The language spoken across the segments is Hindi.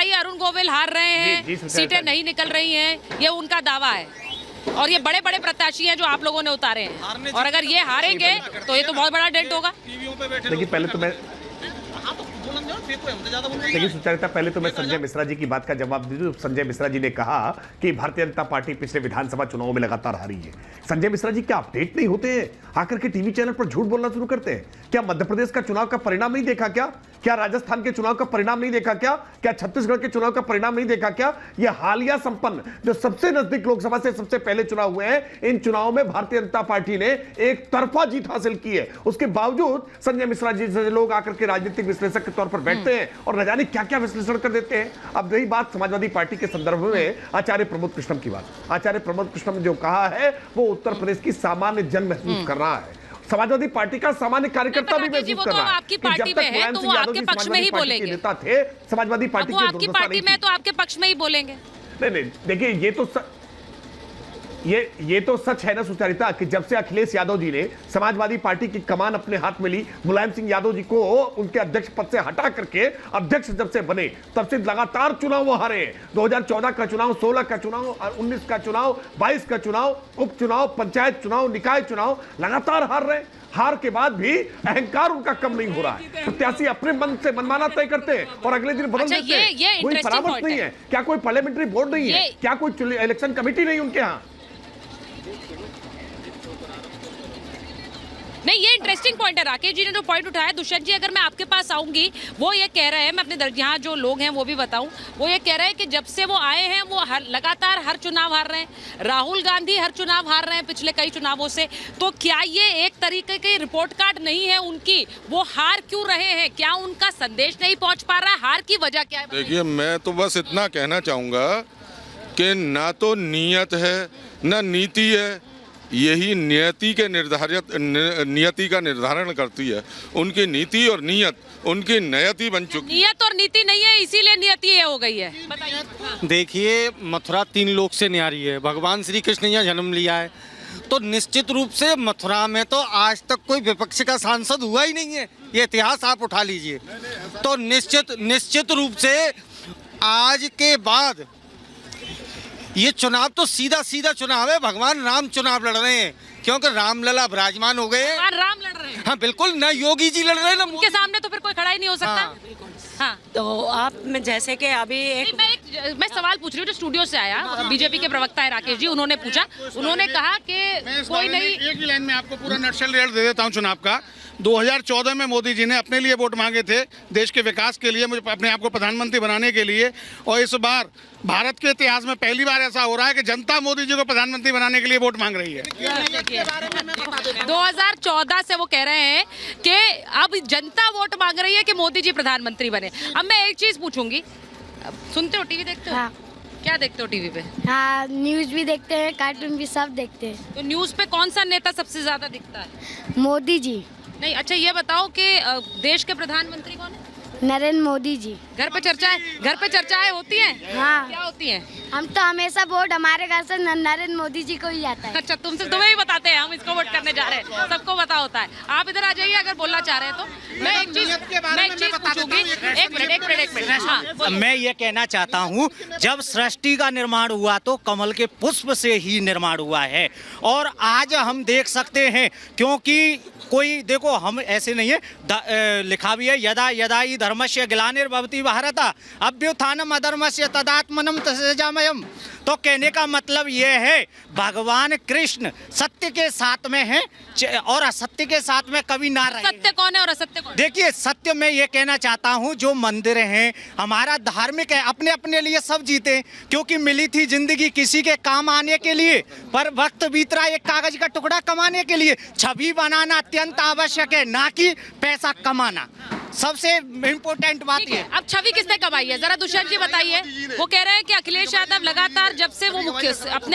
बताइए, अरुण गोविल हार रहे हैं, सीटें नहीं निकल रही हैं, ये उनका दावा है। और ये बड़े बड़े प्रत्याशी हैं जो आप लोगों ने उतारे हैं, और अगर ये हारेंगे तो ये तो बहुत बड़ा डेंट होगा। देखिए पहले तो मैं लेकिन सुचरिता, पहले तो मैं संजय मिश्रा जी की बात का जवाब दे दूं। संजय मिश्रा जी ने कहा कि भारतीय जनता पार्टी पिछले विधानसभा चुनावों में लगातार हारी है। संजय मिश्रा जी क्या अपडेट नहीं होते हैं? आकर के टीवी चैनल पर झूठ बोलना शुरू करते हैं। क्या मध्य प्रदेश का चुनाव का परिणाम नहीं देखा क्या? क्या राजस्थान के चुनाव का परिणाम नहीं देखा क्या? क्या छत्तीसगढ़ के चुनाव का परिणाम नहीं देखा क्या? ये हालिया संपन्न जो सबसे नजदीक लोकसभा से सबसे पहले चुनाव हुए हैं, इन चुनावों में भारतीय जनता पार्टी ने एक तरफा जीत हासिल की है। उसके बावजूद संजय मिश्रा जी जैसे लोग आकर के राजनीतिक विश्लेषक के तौर पर बैठते हैं और न जाने क्या क्या विश्लेषण कर देते हैं। अब रही बात समाजवादी पार्टी के संदर्भ में आचार्य प्रमोद कृष्णम की बात, आचार्य प्रमोद कृष्णम ने जो कहा है वो उत्तर प्रदेश की सामान्य जन महसूस कर रहा है, समाजवादी पार्टी का सामान्य कार्यकर्ता भी महसूस कर रहा है। आपकी पार्टी में है तो वो आपके पक्ष में ही बोलेंगे। नेता थे समाजवादी पार्टी के, आपकी पार्टी में तो आपके पक्ष में ही बोलेंगे। नहीं, देखिए ये तो सच है ना सुचरिता कि जब से अखिलेश यादव जी ने समाजवादी पार्टी की कमान अपने हाथ में ली, मुलायम सिंह यादव जी को उनके अध्यक्ष पद से हटा करके अध्यक्ष जब से बने, तब से लगातार चुनाव वो हारे हैं। 2014 का चुनाव, 16 का चुनाव, 19 का चुनाव, 22 का चुनाव, उपचुनाव, पंचायत चुनाव, निकाय चुनाव, लगातार हार रहे हैं। हार के बाद भी अहंकार उनका कम नहीं हो रहा है। प्रत्याशी अपने मन से मनमाना तय करते हैं और अगले दिन बदल देते हैं। कोई परामर्श नहीं है क्या? कोई पार्लियामेंट्री बोर्ड नहीं है क्या? कोई इलेक्शन कमेटी नहीं उनके यहाँ? नहीं, ये इंटरेस्टिंग पॉइंट है। राकेश जी ने जो पॉइंट उठाया, दुष्यंत जी अगर मैं आपके पास आऊंगी, वो ये कह रहे हैं, मैं अपने यहाँ जो लोग हैं वो भी बताऊं, वो ये कह रहे हैं कि जब से वो आए हैं वो लगातार हर चुनाव हार रहे हैं। राहुल गांधी हर चुनाव हार रहे हैं पिछले कई चुनावों से। तो क्या ये एक तरीके की रिपोर्ट कार्ड नहीं है उनकी? वो हार क्यों रहे हैं? क्या उनका संदेश नहीं पहुंच पा रहा है? हार की वजह क्या है? देखिए, मैं तो बस इतना कहना चाहूँगा कि ना तो नीयत है ना नीति है, यही नियति का निर्धारण करती है। उनकी नीति और नियत उनकी नियति बन चुकी। नियत और नीति नहीं है, इसीलिए नियति ये हो गई है। बताइए। देखिए, मथुरा 3 लोक से न्यारी है। भगवान श्री कृष्ण ने जन्म लिया है तो निश्चित रूप से मथुरा में तो आज तक कोई विपक्ष का सांसद हुआ ही नहीं है। ये इतिहास आप उठा लीजिए। तो निश्चित रूप से आज के बाद ये चुनाव तो सीधा चुनाव है। भगवान राम चुनाव लड़ रहे हैं क्योंकि रामलला विराजमान हो गए। राम लड़ रहे हैं। हाँ बिल्कुल, ना योगी जी लड़ रहे हैं ना उनके सामने तो फिर कोई खड़ा ही नहीं हो सकता। हाँ। तो आप में जैसे कि अभी मैं सवाल पूछ रही हूँ जो स्टूडियो से आया, बीजेपी के प्रवक्ता है राकेश जी, उन्होंने पूछा, उन्होंने कहा कि कोई नहीं। एक ही लाइन में आपको पूरा नक्शल रेट दे देता हूँ चुनाव का। 2014 में मोदी जी ने अपने लिए वोट मांगे थे, देश के विकास के लिए, मुझे अपने आप को प्रधानमंत्री बनाने के लिए। और इस बार भारत के इतिहास में पहली बार ऐसा हो रहा है कि जनता मोदी जी को प्रधानमंत्री बनाने के लिए वोट मांग रही है। 2014 से वो कह रहे हैं कि अब जनता वोट मांग रही है कि मोदी जी प्रधानमंत्री बने। अब मैं एक चीज पूछूंगी, सुनते हो, टीवी देखते हो? हाँ। क्या देखते हो टीवी पे? हाँ, न्यूज भी देखते हैं, कार्टून भी सब देखते हैं। तो न्यूज पे कौन सा नेता सबसे ज्यादा दिखता है? मोदी जी। नहीं, अच्छा ये बताओ कि देश के प्रधानमंत्री कौन है? नरेंद्र मोदी जी। घर पे चर्चाएं होती हैं? हाँ। क्या होती हैं? हम तो हमेशा वोट हमारे घर से नरेंद्र मोदी जी को ही जाता है। अच्छा, तुम्हें ही बताते हैं हम इसको वोट करने जा रहे हैं, सबको पता होता है। आप इधर आ जाइए अगर बोलना चाह रहे हैं तो। मैं एक चीज पूछूंगी। एक मिनट। हाँ, मैं ये कहना चाहता हूँ, जब सृष्टि का निर्माण हुआ तो कमल के पुष्प से ही निर्माण हुआ है। और आज हम देख सकते हैं, क्योंकि कोई देखो, हम ऐसे नहीं है, लिखा भी है, यदा यदा ही धर्मस्य ग्लानिर्भवति भारत अभ्युत्थानम अधर्मस्य तदात्मनम तस्जामयम। तो कहने का मतलब ये है, भगवान कृष्ण सत्य के साथ में है और असत्य के साथ में कभी ना रहे। सत्य कौन है और असत्य कौन है? देखिए, सत्य में ये कहना चाहता हूँ, जो मंदिर हैं हमारा धार्मिक है, अपने अपने लिए सब जीते, क्योंकि मिली थी जिंदगी किसी के काम आने के लिए, पर वक्त बीत रहा एक कागज का टुकड़ा कमाने के लिए। छवि बनाना अत्यंत आवश्यक है, ना कि पैसा कमाना। सबसे इम्पोर्टेंट बात है। अब छवि किसने कमाई है, जरा दुष्यंत जी बताइए। वो कह रहे हैं कि अखिलेश यादव लगातार जब से वो मुख्य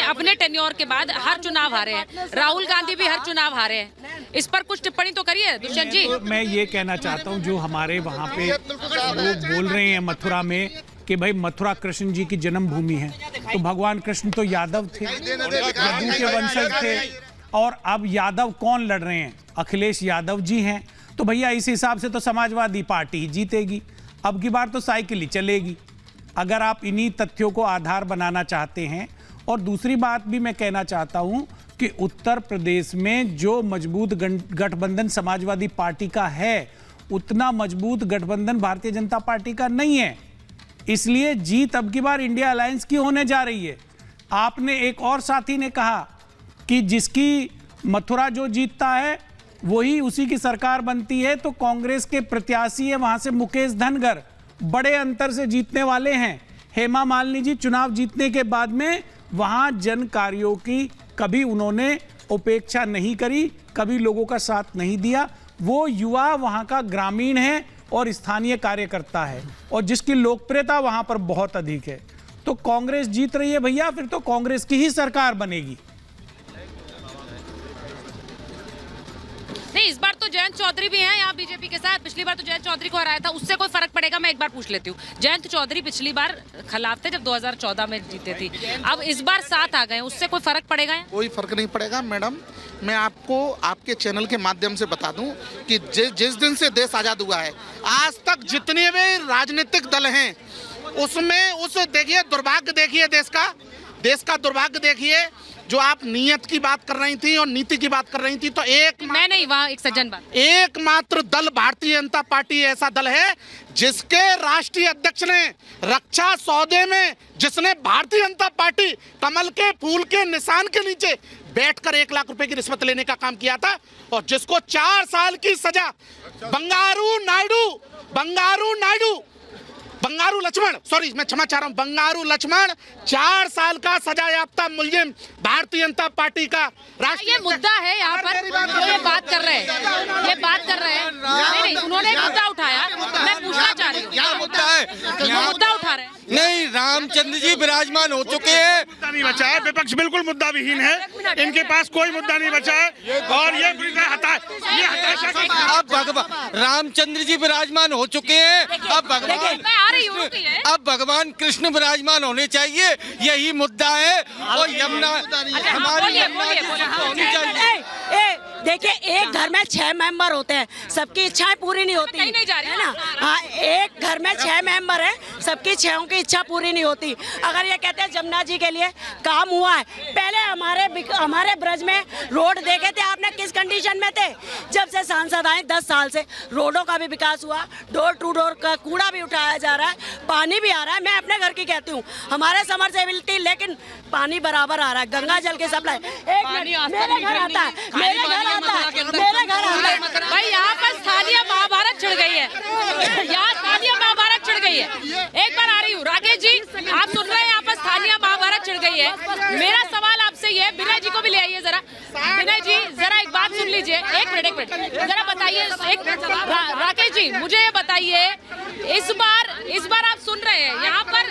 अपने टेन्योर के बाद हर चुनाव हारे हैं, राहुल गांधी भी हर चुनाव हारे हैं। इस पर कुछ टिप्पणी तो करिए दुष्यंत जी। तो मैं ये कहना चाहता हूँ, जो हमारे वहाँ पे लोग बोल रहे हैं मथुरा में कि भाई मथुरा कृष्ण जी की जन्मभूमि है, तो भगवान कृष्ण तो यादव थे, यदु के वंशज थे, और अब यादव कौन लड़ रहे हैं? अखिलेश यादव जी हैं। तो भैया इस हिसाब से तो समाजवादी पार्टी ही जीतेगी। अब की बार तो साइकिल ही चलेगी। अगर आप इन्हीं तथ्यों को आधार बनाना चाहते हैं। और दूसरी बात भी मैं कहना चाहता हूं कि उत्तर प्रदेश में जो मजबूत गठबंधन समाजवादी पार्टी का है, उतना मजबूत गठबंधन भारतीय जनता पार्टी का नहीं है। इसलिए जीत अब की बार इंडिया अलायंस की होने जा रही है। आपने एक और साथी ने कहा कि जिसकी मथुरा जो जीतता है वही उसी की सरकार बनती है, तो कांग्रेस के प्रत्याशी है वहां से मुकेश धनगर बड़े अंतर से जीतने वाले हैं। हेमा मालिनी जी चुनाव जीतने के बाद में वहां जन कार्यों की कभी उन्होंने उपेक्षा नहीं करी, कभी लोगों का साथ नहीं दिया। वो युवा वहां का ग्रामीण है और स्थानीय कार्यकर्ता है और जिसकी लोकप्रियता वहां पर बहुत अधिक है। तो कांग्रेस जीत रही है भैया, फिर तो कांग्रेस की ही सरकार बनेगी। नहीं, इस बार तो जयंत चौधरी भी हैं यहाँ बीजेपी के साथ। पिछली बार तो जयंत चौधरी को हराया था, उससे कोई फर्क पड़ेगा? मैं एक बार पूछ लेती हूँ। जयंत चौधरी पिछली बार खिलाफ थे जब 2014 में जीते थी, अब इस बार साथ आ गए, उससे कोई फर्क पड़ेगा? कोई फर्क नहीं पड़ेगा मैडम। मैं आपको आपके चैनल के माध्यम से बता दूं कि जिस दिन से देश आजाद हुआ है आज तक जितने भी राजनीतिक दल हैं उसमें देखिए दुर्भाग्य, देखिए देश का दुर्भाग्य देखिए। जो आप नियत की बात कर रही थी और नीति की बात कर रही थी, तो मैं नहीं, वहाँ एक सज्जन बात, एकमात्र दल भारतीय जनता पार्टी ऐसा दल है जिसके राष्ट्रीय अध्यक्ष ने रक्षा सौदे में, जिसने भारतीय जनता पार्टी कमल के फूल के निशान के नीचे बैठकर 1 लाख रुपए की रिश्वत लेने का काम किया था और जिसको 4 साल की सजा बंगारू लक्ष्मण, सॉरी मैं क्षमा चाह रहा हूं, बंगारू लक्ष्मण 4 साल का सजायाफ्ता मुलजिम भारतीय जनता पार्टी का ये मुद्दा है यहाँ पर ये बात कर रहे हैं, नहीं, उन्होंने मुद्दा उठाया, मैं पूछना चाह रही हूँ क्या मुद्दा है? मुद्दा उठा रहे हैं। नहीं, रामचंद्र जी विराजमान हो चुके हैं। मुद्दा नहीं बचा है, विपक्ष बिल्कुल मुद्दा विहीन है, इनके पास कोई मुद्दा नहीं बचा है और ये हताशा की अब भगवान रामचंद्र जी विराजमान हो चुके हैं, अब भगवान कृष्ण विराजमान होने चाहिए, यही मुद्दा है। और यमुना हमारी होनी चाहिए। देखिए, एक घर में 6 मेंबर होते हैं, सबकी इच्छाएं पूरी नहीं होती है ना। हाँ, एक घर में 6 मेंबर है, सबकी 6 की इच्छा पूरी नहीं होती। अगर ये कहते हैं जमुना जी के लिए काम हुआ है, पहले हमारे ब्रज में रोड देखे थे आपने किस कंडीशन में थे? जब से सांसद आए 10 साल से रोडों का भी विकास हुआ, डोर टू डोर का कूड़ा भी उठाया जा रहा है, पानी भी आ रहा है। मैं अपने घर की कहती हूँ, हमारे समरसेबिलिटी, लेकिन पानी बराबर आ रहा है, गंगा जल की सप्लाई मेरे घर आता है भाई। यहाँ पर स्थानीय महाभारत छिड़ गई है, यहाँ स्थानीय महाभारत छिड़ गई है। एक बार आ रही हूँ, राकेश जी आप सुन रहे हैं, यहाँ पर स्थानीय महाभारत छिड़ गई है। मेरा सवाल आपसे ये, विनय जी को भी ले आइए जरा। विनय जी जरा एक बात सुन लीजिए, एक मिनट जरा बताइए। राकेश जी मुझे ये बताइए, इस बार आप सुन रहे हैं यहाँ पर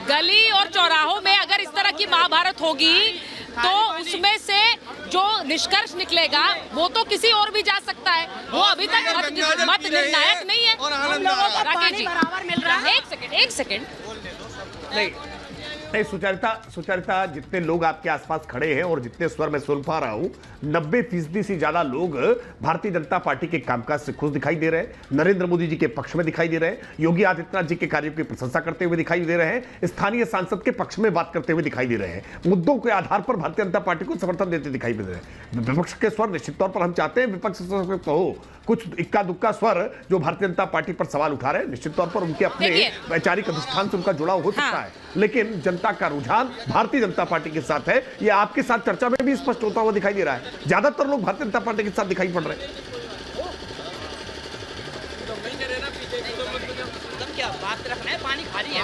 गली और चौराहों में अगर इस तरह की महाभारत होगी तो उसमें से जो निष्कर्ष निकलेगा वो तो किसी और भी जा सकता है, वो अभी तक मत निर्णायक नहीं है। राकेश जी बराबर मिल रहा है। एक सेकंड नहीं, सुचरिता जितने लोग आपके आसपास खड़े हैं और जितने स्वर में सुन पा रहा हूं, 90% से ज्यादा लोग भारतीय जनता पार्टी के कामकाज से खुश दिखाई दे रहे हैं, नरेंद्र मोदी जी के पक्ष में दिखाई दे रहे हैं, योगी आदित्यनाथ जी के कार्यों की प्रशंसा करते हुए दिखाई दे रहे हैं, स्थानीय सांसद के पक्ष में बात करते हुए दिखाई दे रहे हैं, मुद्दों के आधार पर भारतीय जनता पार्टी को समर्थन देते दिखाई दे रहे हैं। विपक्ष के स्वर निश्चित तौर पर हम चाहते हैं विपक्ष हो, कुछ इक्का दुक्का स्वर जो भारतीय जनता पार्टी पर सवाल उठा रहे हैं, निश्चित तौर पर उनके अपने वैचारिक अधिष्ठान से उनका जुड़ाव हो सकता है, लेकिन जनता का रुझान भारतीय जनता पार्टी के साथ है। यह आपके साथ चर्चा में भी स्पष्ट होता हुआ दिखाई दे रहा है। ज्यादातर लोग भारतीय जनता पार्टी के साथ दिखाई पड़ रहे हैं। क्या बात रखना है, पानी खाली है।